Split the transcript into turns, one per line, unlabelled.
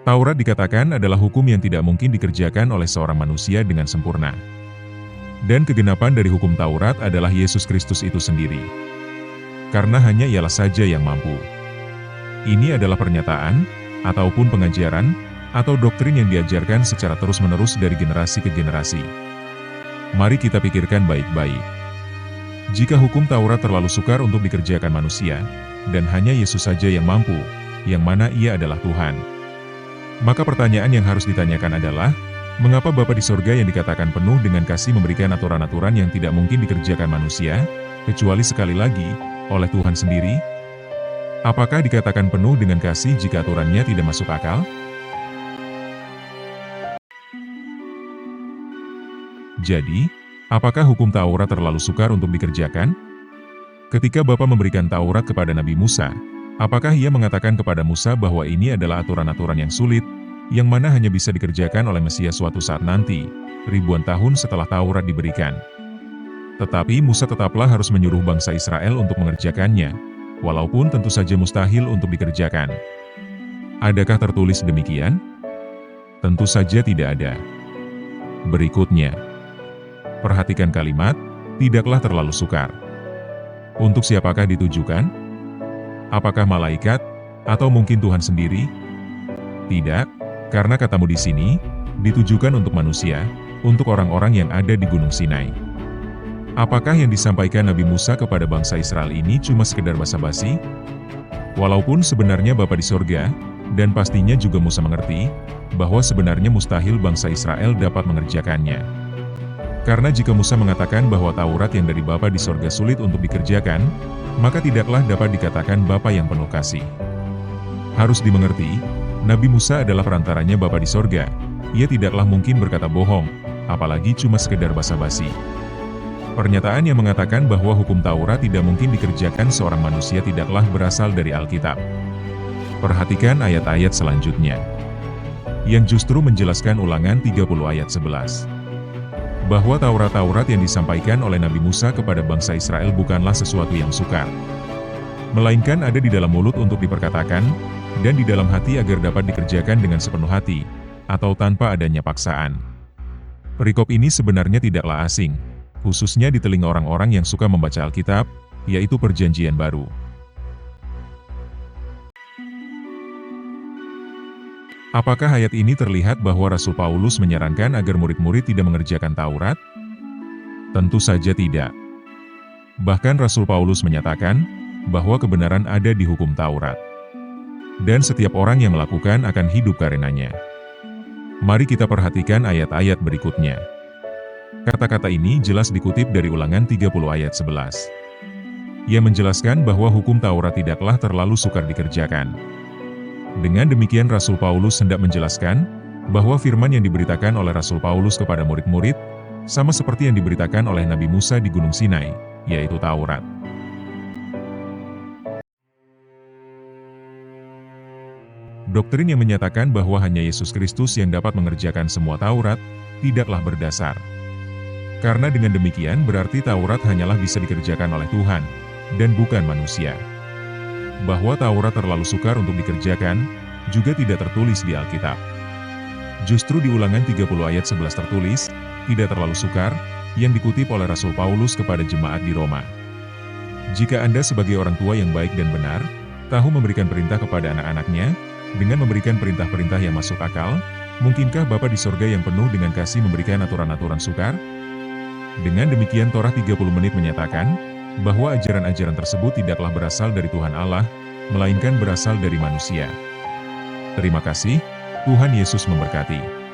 Taurat dikatakan adalah hukum yang tidak mungkin dikerjakan oleh seorang manusia dengan sempurna. Dan kegenapan dari hukum Taurat adalah Yesus Kristus itu sendiri. Karena hanya Ialah saja yang mampu. Ini adalah pernyataan, ataupun pengajaran, atau doktrin yang diajarkan secara terus-menerus dari generasi ke generasi. Mari kita pikirkan baik-baik. Jika hukum Taurat terlalu sukar untuk dikerjakan manusia, dan hanya Yesus saja yang mampu, yang mana Ia adalah Tuhan. Maka pertanyaan yang harus ditanyakan adalah, mengapa Bapa di sorga yang dikatakan penuh dengan kasih memberikan aturan-aturan yang tidak mungkin dikerjakan manusia, kecuali sekali lagi, oleh Tuhan sendiri? Apakah dikatakan penuh dengan kasih jika aturannya tidak masuk akal? Jadi, apakah hukum Taurat terlalu sukar untuk dikerjakan? Ketika Bapa memberikan Taurat kepada Nabi Musa, apakah Ia mengatakan kepada Musa bahwa ini adalah aturan-aturan yang sulit, yang mana hanya bisa dikerjakan oleh Mesias suatu saat nanti, ribuan tahun setelah Taurat diberikan? Tetapi Musa tetaplah harus menyuruh bangsa Israel untuk mengerjakannya, walaupun tentu saja mustahil untuk dikerjakan. Adakah tertulis demikian? Tentu saja tidak ada. Berikutnya, perhatikan kalimat, tidaklah terlalu sukar. Untuk siapakah ditujukan? Apakah malaikat, atau mungkin Tuhan sendiri? Tidak, karena katamu di sini, ditujukan untuk manusia, untuk orang-orang yang ada di Gunung Sinai. Apakah yang disampaikan Nabi Musa kepada bangsa Israel ini cuma sekedar basa-basi? Walaupun sebenarnya Bapa di sorga, dan pastinya juga Musa mengerti, bahwa sebenarnya mustahil bangsa Israel dapat mengerjakannya. Karena jika Musa mengatakan bahwa Taurat yang dari Bapa di sorga sulit untuk dikerjakan, maka tidaklah dapat dikatakan Bapa yang penuh kasih. Harus dimengerti, Nabi Musa adalah perantaranya Bapa di sorga. Ia tidaklah mungkin berkata bohong, apalagi cuma sekedar basa-basi. Pernyataan yang mengatakan bahwa hukum Taurat tidak mungkin dikerjakan seorang manusia tidaklah berasal dari Alkitab. Perhatikan ayat-ayat selanjutnya, yang justru menjelaskan Ulangan 30 ayat 11. Bahwa Taurat-Taurat yang disampaikan oleh Nabi Musa kepada bangsa Israel bukanlah sesuatu yang sukar. Melainkan ada di dalam mulut untuk diperkatakan, dan di dalam hati agar dapat dikerjakan dengan sepenuh hati, atau tanpa adanya paksaan. Perikop ini sebenarnya tidaklah asing, khususnya di telinga orang-orang yang suka membaca Alkitab, yaitu Perjanjian Baru. Apakah ayat ini terlihat bahwa Rasul Paulus menyarankan agar murid-murid tidak mengerjakan Taurat? Tentu saja tidak. Bahkan Rasul Paulus menyatakan bahwa kebenaran ada di hukum Taurat. Dan setiap orang yang melakukan akan hidup karenanya. Mari kita perhatikan ayat-ayat berikutnya. Kata-kata ini jelas dikutip dari Ulangan 30 ayat 11. Ia menjelaskan bahwa hukum Taurat tidaklah terlalu sukar dikerjakan. Dengan demikian Rasul Paulus hendak menjelaskan bahwa firman yang diberitakan oleh Rasul Paulus kepada murid-murid sama seperti yang diberitakan oleh Nabi Musa di Gunung Sinai, yaitu Taurat. Doktrin yang menyatakan bahwa hanya Yesus Kristus yang dapat mengerjakan semua Taurat, tidaklah berdasar. Karena dengan demikian berarti Taurat hanyalah bisa dikerjakan oleh Tuhan, dan bukan manusia. Bahwa Taurat terlalu sukar untuk dikerjakan, juga tidak tertulis di Alkitab. Justru di Ulangan 30 ayat 11 tertulis, tidak terlalu sukar, yang dikutip oleh Rasul Paulus kepada jemaat di Roma. Jika Anda sebagai orang tua yang baik dan benar, tahu memberikan perintah kepada anak-anaknya, dengan memberikan perintah-perintah yang masuk akal, mungkinkah Bapa di sorga yang penuh dengan kasih memberikan aturan-aturan sukar? Dengan demikian Torah 30 menit menyatakan, bahwa ajaran-ajaran tersebut tidaklah berasal dari Tuhan Allah, melainkan berasal dari manusia. Terima kasih, Tuhan Yesus memberkati.